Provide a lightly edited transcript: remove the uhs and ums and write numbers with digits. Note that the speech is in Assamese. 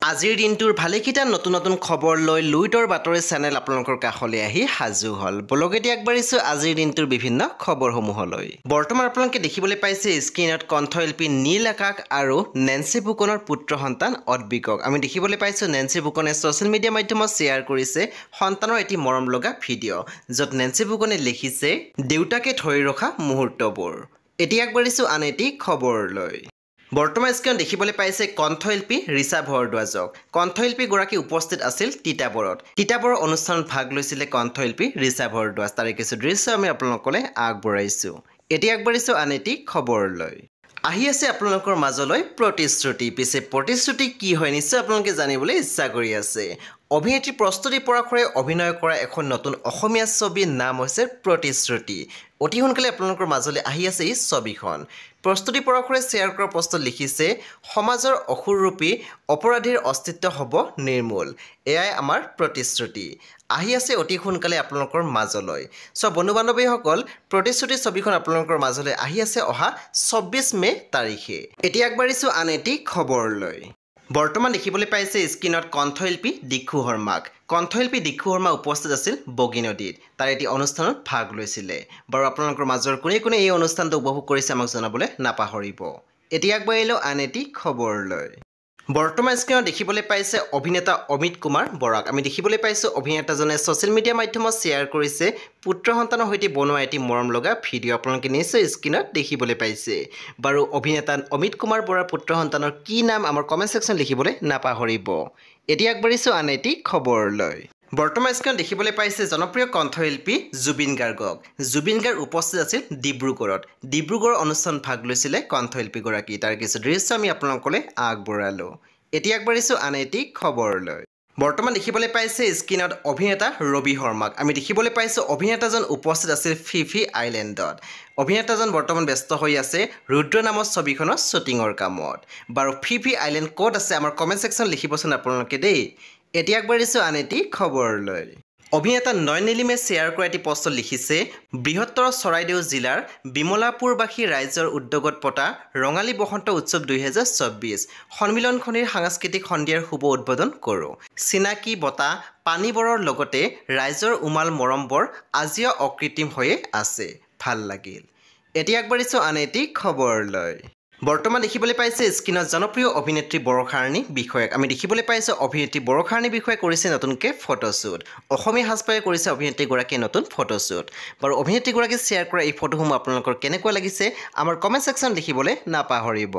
আজিৰ দিনটোৰ ভালেকেইটা নতুন নতুন খবৰ লৈ লুইটৰ বাতৰি চেনেল আপোনালোকৰ কাষলৈ আহি সাজু হ'ল। বলগেদি আগবাঢ়িছোঁ আজিৰ দিনটোৰ বিভিন্ন খবৰসমূহলৈ। বৰ্তমান আপোনালোকে দেখিবলৈ পাইছে স্ক্ৰীনত কণ্ঠশিল্পী নীল আকাশ আৰু নেন্সি ফুকনৰ পুত্ৰ সন্তান অদ্বিকক। আমি দেখিবলৈ পাইছোঁ নেন্সি ফুকনে ছ'চিয়েল মিডিয়া মাধ্যমত শ্বেয়াৰ কৰিছে সন্তানৰ এটি মৰম লগা ভিডিঅ', য'ত নেন্সি ফুকনে লিখিছে দেউতাকে ধৰি ৰখা মুহূৰ্তবোৰ। এতিয়া আগবাঢ়িছোঁ আন এটি খবৰলৈ। বৰ্তমান স্ক্ৰীনত দেখিবলৈ পাইছে কণ্ঠশিল্পী ৰিচা ভৰদ্বাজক। কণ্ঠশিল্পীগৰাকী উপস্থিত আছিল তিতাবৰৰ অনুষ্ঠানত ভাগ লৈছিলে কণ্ঠশিল্পী ৰিচা ভৰদ্বাজ। তাৰে কিছু দৃশ্য আমি আপোনালোকলৈ আগবঢ়াইছোঁ। এতিয়া আগবাঢ়িছোঁ আন এটি খবৰলৈ। আহি আছে আপোনালোকৰ মাজলৈ প্ৰতিশ্ৰুতি। পিছে প্ৰতিশ্ৰুতি কি হয় নিশ্চয় আপোনালোকে জানিবলৈ ইচ্ছা কৰি আছে। অভিনেত্ৰী প্ৰস্তুতি পৰাশৰে অভিনয় কৰা এখন নতুন অসমীয়া ছবিৰ নাম হৈছে প্ৰতিশ্ৰুতি। অতি সোনকালে আপোনালোকৰ মাজলৈ আহি আছে এই ছবিখন। প্ৰস্তুতি পৰাশৰে শ্বেয়াৰ কৰা পোষ্টত লিখিছে সমাজৰ অসুৰৰূপী অপৰাধীৰ অস্তিত্ব হ'ব নিৰ্মূল। এয়াই আমাৰ প্ৰতিশ্ৰুতি। আহি আছে অতি সোনকালে আপোনালোকৰ মাজলৈ। বন্ধু বান্ধৱীসকল, প্ৰতিশ্ৰুতি ছবিখন আপোনালোকৰ মাজলৈ আহি আছে অহা 24 মে তাৰিখে। এতিয়া আগবাঢ়িছোঁ আন এটি খবৰলৈ। বৰ্তমান দেখিবলৈ পাইছে স্ক্ৰীনত কণ্ঠশিল্পী দীক্ষু শৰ্মাক। কণ্ঠশিল্পী দীক্ষু শৰ্মা উপস্থিত আছিল বগীনদীত। তাৰ এটি অনুষ্ঠানত ভাগ লৈছিলে। বাৰু আপোনালোকৰ মাজৰ কোনে কোনে এই অনুষ্ঠানটো উপভোগ কৰিছে আমাক জনাবলৈ নাপাহৰিব। এতিয়া আগবাঢ়িলোঁ আন এটি খবৰলৈ। বৰ্তমান স্ক্ৰীনত দেখিবলৈ পাইছে অভিনেতা অমিত কুমাৰ বৰাক। আমি দেখিবলৈ পাইছোঁ অভিনেতাজনে ছ'চিয়েল মিডিয়া মাধ্যমত শ্বেয়াৰ কৰিছে পুত্ৰ সন্তানৰ সৈতে বনোৱা এটি মৰম লগা ভিডিঅ'। আপোনালোকে নিশ্চয় স্ক্ৰীনত দেখিবলৈ পাইছে। বাৰু অভিনেতা অমিত কুমাৰ বৰাৰ পুত্ৰ সন্তানৰ কি নাম আমাৰ কমেণ্ট ছেকশ্যন লিখিবলৈ নাপাহৰিব। এতিয়া আগবাঢ়িছোঁ আন এটি খবৰলৈ। বৰ্তমান স্ক্ৰীনত দেখিবলৈ পাইছে জনপ্ৰিয় কণ্ঠশিল্পী জুবিন গাৰ্গক। জুবিন গাৰ্গ উপস্থিত আছিল ডিব্ৰুগড়ৰ অনুষ্ঠানত ভাগ লৈছিলে কণ্ঠশিল্পীগৰাকী। তাৰ কিছু দৃশ্য আমি আপোনালোকলৈ আগবঢ়ালোঁ। এতিয়া আগবাঢ়িছোঁ আন এটি খবৰলৈ। বৰ্তমান দেখিবলৈ পাইছে স্ক্ৰীনত অভিনেতা ৰবি শৰ্মাক। আমি দেখিবলৈ পাইছোঁ অভিনেতাজন উপস্থিত আছিল ফিফি আইলেণ্ডত। অভিনেতাজন বৰ্তমান ব্যস্ত হৈ আছে ৰুদ্ৰ নামৰ ছবিখনৰ শ্বুটিঙৰ কামত। বাৰু ফিফি আইলেণ্ড ক'ত আছে আমাৰ কমেণ্ট ছেকশ্যন লিখিবচোন আপোনালোকে দেই। এতিয়া আগবাঢ়িছোঁ আন এটি খবৰলৈ। অভিনেতা নয়ন নিলিমে শ্বেয়াৰ কৰা এটি পোষ্টত লিখিছে বৃহত্তৰ চৰাইদেউ জিলাৰ বিমলাপুৰবাসী ৰাইজৰ উদ্যোগত পতা ৰঙালী বসন্ত উৎসৱ 2024 সন্মিলনখনিৰ সাংস্কৃতিক সন্ধিয়াৰ শুভ উদ্বোধন কৰোঁ। চিনাকি বঁটা পানীবৰৰ লগতে ৰাইজৰ উমাল মৰমবোৰ আজিও অকৃত্ৰিম হৈয়ে আছে। ভাল লাগিল। এতিয়া আগবাঢ়িছোঁ আন এটি খবৰলৈ। বৰ্তমান দেখিবলৈ পাইছে স্ক্ৰীনত জনপ্ৰিয় অভিনেত্ৰী বৰষা ৰাণী বিষয়াক। আমি দেখিবলৈ পাইছোঁ অভিনেত্ৰী বৰষা ৰাণী বিষয়াই কৰিছে নতুনকৈ ফটোশ্বুট। অসমীয়া সাজপাৰে কৰিছে অভিনেত্ৰীগৰাকীয়ে নতুন ফটোশ্বুট। বাৰু অভিনেত্ৰীগৰাকীয়ে শ্বেয়াৰ কৰা এই ফটোসমূহ আপোনালোকৰ কেনেকুৱা লাগিছে আমাৰ কমেণ্ট ছেকশ্যন লিখিবলৈ নাপাহৰিব।